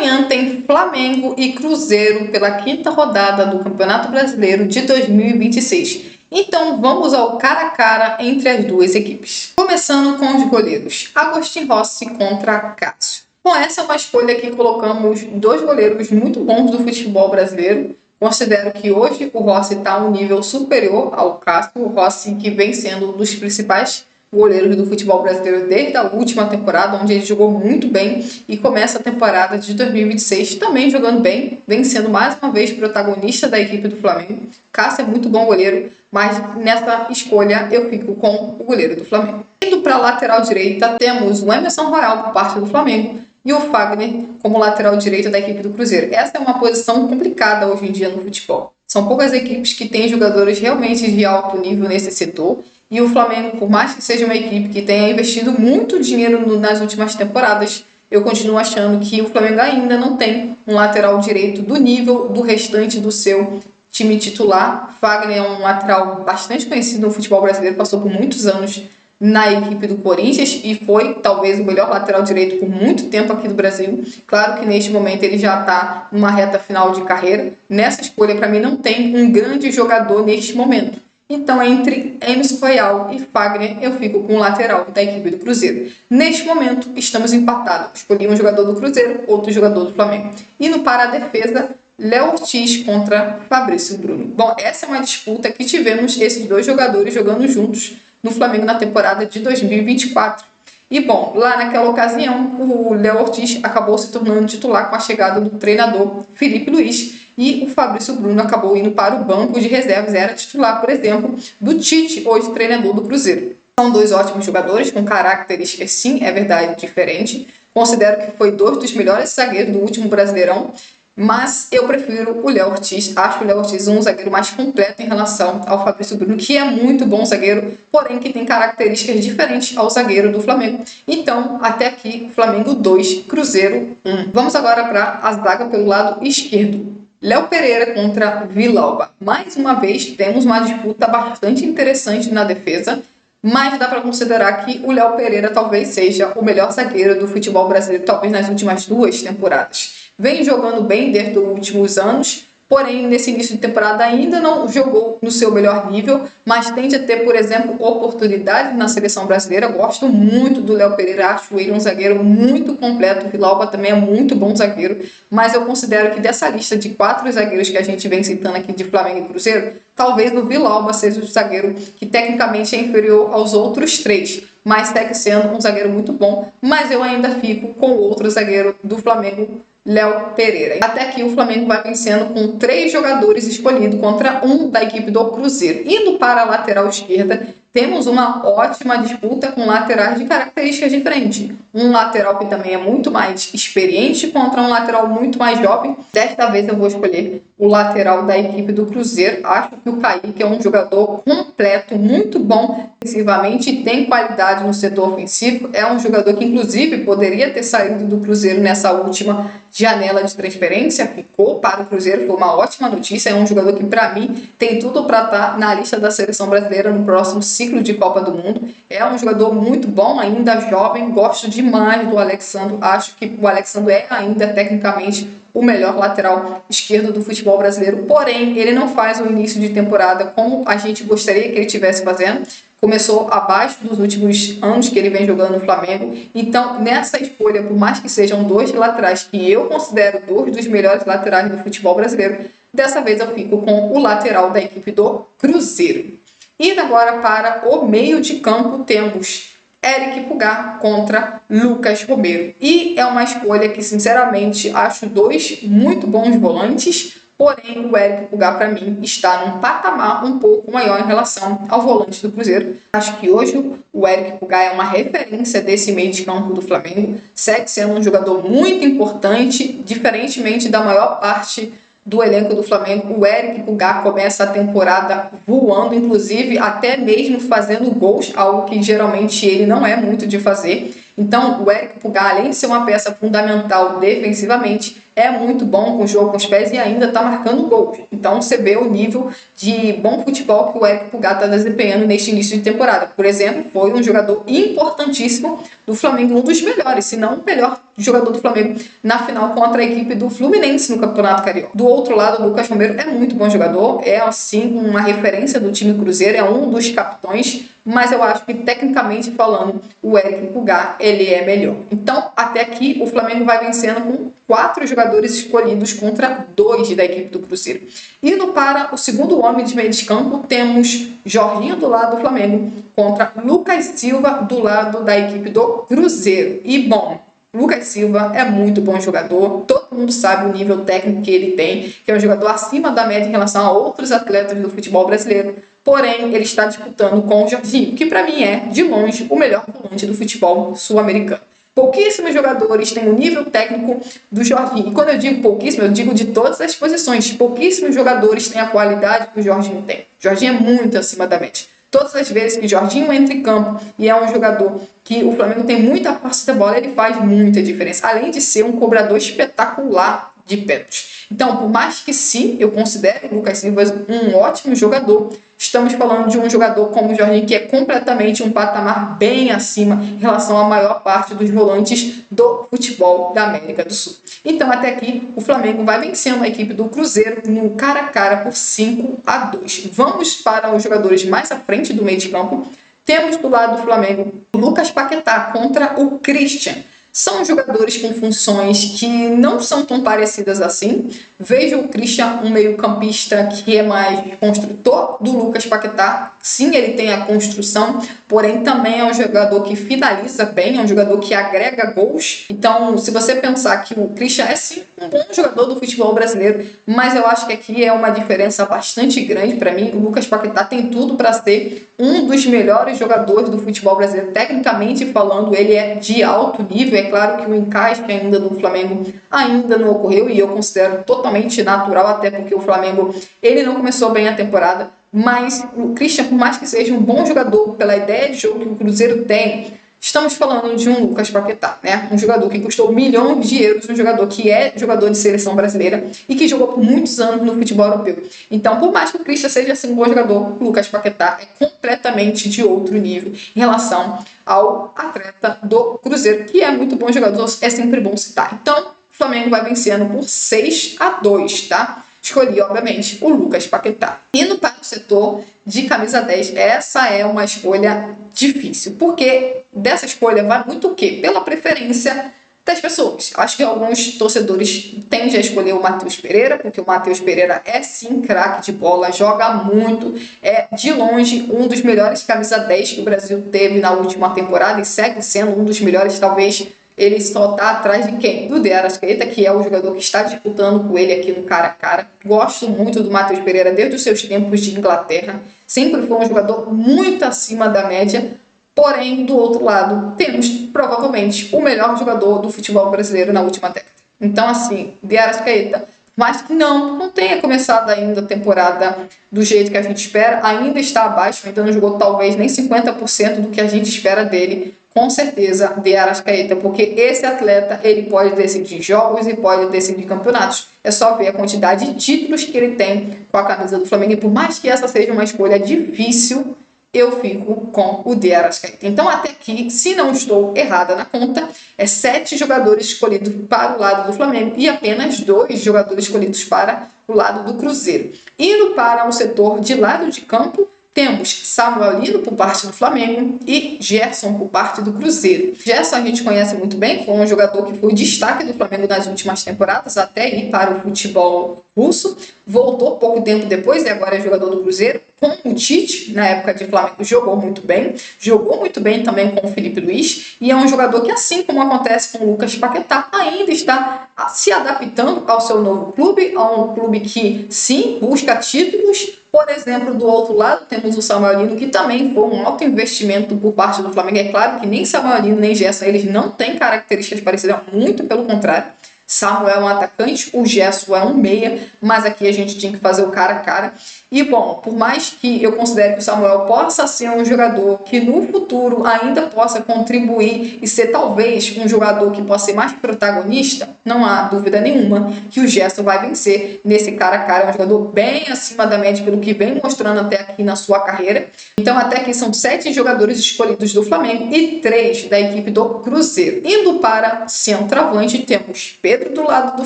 Amanhã tem Flamengo e Cruzeiro pela quinta rodada do Campeonato Brasileiro de 2026. Então vamos ao cara a cara entre as duas equipes. Começando com os goleiros, Agostinho Rossi contra Cássio. Bom, essa é uma escolha que colocamos dois goleiros muito bons do futebol brasileiro. Considero que hoje o Rossi está a um nível superior ao Cássio, o Rossi que vem sendo um dos principais goleiros do futebol brasileiro desde a última temporada, onde ele jogou muito bem e começa a temporada de 2026 também jogando bem, vem sendo mais uma vez protagonista da equipe do Flamengo. Cássio é muito bom goleiro, mas nessa escolha eu fico com o goleiro do Flamengo. Indo para a lateral direita, temos o Emerson Royal por parte do Flamengo e o Fagner como lateral direito da equipe do Cruzeiro. Essa é uma posição complicada hoje em dia no futebol. São poucas equipes que têm jogadores realmente de alto nível nesse setor. E o Flamengo, por mais que seja uma equipe que tenha investido muito dinheiro nas últimas temporadas, eu continuo achando que o Flamengo ainda não tem um lateral direito do nível do restante do seu time titular. Fagner é um lateral bastante conhecido no futebol brasileiro, passou por muitos anos na equipe do Corinthians e foi talvez o melhor lateral direito por muito tempo aqui do Brasil. Claro que neste momento ele já está numa reta final de carreira. Nessa escolha, para mim, não tem um grande jogador neste momento. Então, entre Emerson Royal e Fagner, eu fico com o lateral da equipe do Cruzeiro. Neste momento, estamos empatados. Escolhi um jogador do Cruzeiro, outro jogador do Flamengo. Indo para a defesa, Léo Ortiz contra Fabrício Bruno. Bom, essa é uma disputa que tivemos esses dois jogadores jogando juntos no Flamengo na temporada de 2024. E bom, lá naquela ocasião, o Léo Ortiz acabou se tornando titular com a chegada do treinador Felipe Luiz e o Fabrício Bruno acabou indo para o banco de reservas, era titular, por exemplo, do Tite, hoje treinador do Cruzeiro. São dois ótimos jogadores, com características, sim, é verdade, diferentes. Considero que foi dois dos melhores zagueiros do último Brasileirão, mas eu prefiro o Léo Ortiz. Acho o Léo Ortiz um zagueiro mais completo em relação ao Fabrício Bruno, que é muito bom zagueiro, porém que tem características diferentes ao zagueiro do Flamengo. Então, até aqui, Flamengo 2, Cruzeiro 1. Vamos agora para a zaga pelo lado esquerdo. Léo Pereira contra Villalba. Mais uma vez, temos uma disputa bastante interessante na defesa, mas dá para considerar que o Léo Pereira talvez seja o melhor zagueiro do futebol brasileiro, talvez nas últimas 2 temporadas. Vem jogando bem desde os últimos anos, porém nesse início de temporada ainda não jogou no seu melhor nível, mas tende a ter, por exemplo, oportunidade na seleção brasileira. Gosto muito do Léo Pereira, acho ele um zagueiro muito completo. O Villalba também é muito bom zagueiro, mas eu considero que dessa lista de 4 zagueiros que a gente vem citando aqui de Flamengo e Cruzeiro, talvez o Villalba seja o zagueiro que tecnicamente é inferior aos outros 3, mas segue sendo um zagueiro muito bom. Mas eu ainda fico com o outro zagueiro do Flamengo, Léo Pereira. Até aqui o Flamengo vai vencendo com 3 jogadores escolhidos contra 1 da equipe do Cruzeiro. Indo para a lateral esquerda, temos uma ótima disputa com laterais de características diferentes. Um lateral que também é muito mais experiente contra um lateral muito mais jovem. Desta vez eu vou escolher o lateral da equipe do Cruzeiro. Acho que o Kaique é um jogador completo, muito bom ofensivamente, tem qualidade no setor ofensivo. É um jogador que inclusive poderia ter saído do Cruzeiro nessa última janela de transferência, ficou para o Cruzeiro, foi uma ótima notícia. É um jogador que para mim tem tudo para estar na lista da seleção brasileira no próximo ciclo de Copa do Mundo. É um jogador muito bom, ainda jovem, gosto demais do Alexandro, acho que o Alexandro é ainda tecnicamente o melhor lateral esquerdo do futebol brasileiro, porém ele não faz o início de temporada como a gente gostaria que ele estivesse fazendo. Começou abaixo dos últimos anos que ele vem jogando no Flamengo. Então, nessa escolha, por mais que sejam 2 laterais que eu considero 2 dos melhores laterais do futebol brasileiro, dessa vez eu fico com o lateral da equipe do Cruzeiro. Indo agora para o meio de campo, temos Eric Pulgar contra Lucas Romero. E é uma escolha que, sinceramente, acho 2 muito bons volantes, porém o Eric Pulgar, para mim, está num patamar um pouco maior em relação ao volante do Cruzeiro. Acho que hoje o Eric Pulgar é uma referência desse meio de campo do Flamengo, segue sendo um jogador muito importante, diferentemente da maior parte do elenco do Flamengo. O Eric Pulgar começa a temporada voando, inclusive até mesmo fazendo gols, algo que geralmente ele não é muito de fazer. Então, o Éric Pulgar, além de ser uma peça fundamental defensivamente, é muito bom com o jogo com os pés e ainda está marcando gols. Então, você vê o nível de bom futebol que o Éric Pulgar está desempenhando neste início de temporada. Por exemplo, foi um jogador importantíssimo do Flamengo, um dos melhores, se não o melhor jogador do Flamengo na final contra a equipe do Fluminense no Campeonato Carioca. Do outro lado, o Lucas Romero é muito bom jogador, é assim uma referência do time Cruzeiro, é um dos capitães, mas eu acho que tecnicamente falando, o Éric Pulgar, ele é melhor. Então, até aqui, o Flamengo vai vencendo com 4 jogadores escolhidos contra 2 da equipe do Cruzeiro. Indo para o segundo homem de meio de campo, temos Jorginho do lado do Flamengo contra Lucas Silva do lado da equipe do Cruzeiro. E bom, Lucas Silva é muito bom jogador, todo mundo sabe o nível técnico que ele tem, que é um jogador acima da média em relação a outros atletas do futebol brasileiro, porém ele está disputando com o Jorginho, que para mim é, de longe, o melhor volante do futebol sul-americano. Pouquíssimos jogadores têm o nível técnico do Jorginho, e quando eu digo pouquíssimo, eu digo de todas as posições, pouquíssimos jogadores têm a qualidade que o Jorginho tem. O Jorginho é muito acima da média. Todas as vezes que Jorginho entra em campo e é um jogador que o Flamengo tem muita posse de bola, ele faz muita diferença. Além de ser um cobrador espetacular de pênaltis. Então, por mais que sim, eu considero o Lucas Silva um ótimo jogador, estamos falando de um jogador como o Jorginho, que é completamente um patamar bem acima em relação à maior parte dos volantes do futebol da América do Sul. Então, até aqui, o Flamengo vai vencendo a equipe do Cruzeiro no cara a cara por 5-2. Vamos para os jogadores mais à frente do meio de campo. Temos do lado do Flamengo o Lucas Paquetá contra o Christian. São jogadores com funções que não são tão parecidas assim. Vejo o Christian um meio-campista que é mais construtor do Lucas Paquetá. Sim, ele tem a construção, porém também é um jogador que finaliza bem, é um jogador que agrega gols. Então, se você pensar que o Christian é sim um bom jogador do futebol brasileiro, mas eu acho que aqui é uma diferença bastante grande para mim. O Lucas Paquetá tem tudo para ser um dos melhores jogadores do futebol brasileiro. Tecnicamente falando, ele é de alto nível. É claro que o encaixe ainda do Flamengo ainda não ocorreu e eu considero totalmente natural, até porque o Flamengo ele não começou bem a temporada, mas o Christian, por mais que seja um bom jogador pela ideia de jogo que o Cruzeiro tem, estamos falando de um Lucas Paquetá, né? Um jogador que custou milhões de euros, um jogador que é jogador de seleção brasileira e que jogou por muitos anos no futebol europeu. Então, por mais que o Christian seja assim um bom jogador, o Lucas Paquetá é completamente de outro nível em relação ao atleta do Cruzeiro, que é muito bom jogador, é sempre bom citar. Então, o Flamengo vai vencendo por 6-2, tá? Escolhi, obviamente, o Lucas Paquetá. Indo para o setor de camisa 10, essa é uma escolha difícil, porque dessa escolha vai muito o quê? Pela preferência das pessoas. Acho que alguns torcedores tendem a escolher o Matheus Pereira, porque o Matheus Pereira é sim craque de bola, joga muito, é de longe um dos melhores camisa 10 que o Brasil teve na última temporada e segue sendo um dos melhores, talvez. Ele só está atrás de quem? Do De Arrascaeta, que é o jogador que está disputando com ele aqui no cara a cara. Gosto muito do Matheus Pereira desde os seus tempos de Inglaterra. Sempre foi um jogador muito acima da média. Porém, do outro lado, temos provavelmente o melhor jogador do futebol brasileiro na última década. Então, assim, De Arrascaeta, mas que não tenha começado ainda a temporada do jeito que a gente espera, ainda está abaixo, ainda não jogou talvez nem 50% do que a gente espera dele. Com certeza, De Arrascaeta, porque esse atleta ele pode decidir jogos e pode decidir campeonatos. É só ver a quantidade de títulos que ele tem com a camisa do Flamengo. E por mais que essa seja uma escolha difícil, eu fico com o De Arrascaeta. Então, até aqui, se não estou errada na conta, é 7 jogadores escolhidos para o lado do Flamengo e apenas 2 jogadores escolhidos para o lado do Cruzeiro. Indo para o setor de lado de campo, temos Samuel Lino por parte do Flamengo e Gerson por parte do Cruzeiro. Gerson a gente conhece muito bem, foi um jogador que foi destaque do Flamengo nas últimas temporadas, até ir para o futebol russo. Voltou pouco tempo depois e agora é jogador do Cruzeiro. Com o Tite, na época de Flamengo, jogou muito bem também com o Felipe Luiz, e é um jogador que, assim como acontece com o Lucas Paquetá, ainda está se adaptando ao seu novo clube, a um clube que, sim, busca títulos. Por exemplo, do outro lado, temos o Samuel Lino, que também foi um alto investimento por parte do Flamengo. É claro que nem Samuel Lino, nem Gerson, eles não têm características parecidas, muito pelo contrário. Samuel é um atacante, o Gerson é um meia, mas aqui a gente tinha que fazer o cara a cara. E bom, por mais que eu considere que o Samuel possa ser um jogador que no futuro ainda possa contribuir e ser talvez um jogador que possa ser mais protagonista, não há dúvida nenhuma que o Gerson vai vencer nesse cara a cara. É um jogador bem acima da média pelo que vem mostrando até aqui na sua carreira. Então até aqui são 7 jogadores escolhidos do Flamengo e 3 da equipe do Cruzeiro. Indo para centroavante, temos Pedro do lado do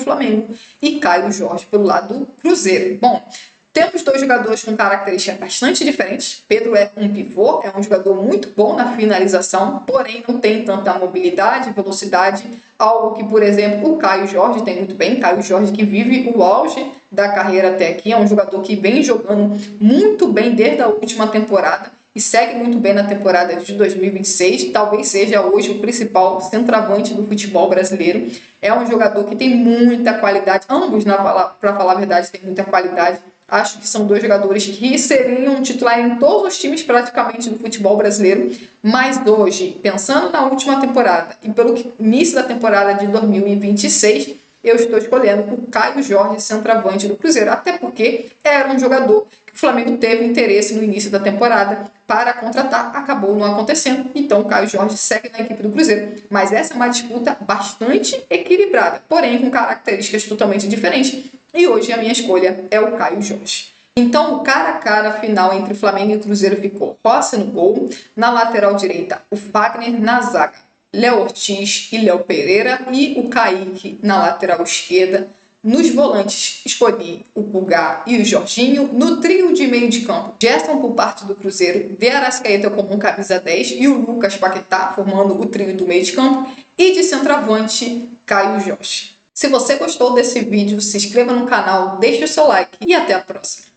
Flamengo e Caio Jorge pelo lado do Cruzeiro. Bom, temos 2 jogadores com características bastante diferentes. Pedro é um pivô, é um jogador muito bom na finalização, porém não tem tanta mobilidade, velocidade, algo que, por exemplo, o Caio Jorge tem muito bem. Caio Jorge que vive o auge da carreira até aqui, é um jogador que vem jogando muito bem desde a última temporada e segue muito bem na temporada de 2026, talvez seja hoje o principal centroavante do futebol brasileiro. É um jogador que tem muita qualidade, ambos, para falar a verdade, têm muita qualidade. Acho que são 2 jogadores que seriam titular em todos os times praticamente do futebol brasileiro, mas hoje, pensando na última temporada e pelo início da temporada de 2026, eu estou escolhendo o Caio Jorge, centroavante do Cruzeiro, até porque era um jogador que o Flamengo teve interesse no início da temporada para contratar, acabou não acontecendo, então o Caio Jorge segue na equipe do Cruzeiro. Mas essa é uma disputa bastante equilibrada, porém com características totalmente diferentes, e hoje a minha escolha é o Caio Jorge. Então, o cara a cara final entre Flamengo e Cruzeiro ficou Rossi no gol, na lateral direita o Fagner, na zaga Léo Ortiz e Léo Pereira e o Kaique na lateral esquerda. Nos volantes, escolhi o Pulgar e o Jorginho. No trio de meio de campo, Gerson por parte do Cruzeiro, De Arrascaeta como camisa 10 e o Lucas Paquetá formando o trio do meio de campo. E de centroavante, Caio Jorge. Se você gostou desse vídeo, se inscreva no canal, deixe o seu like e até a próxima.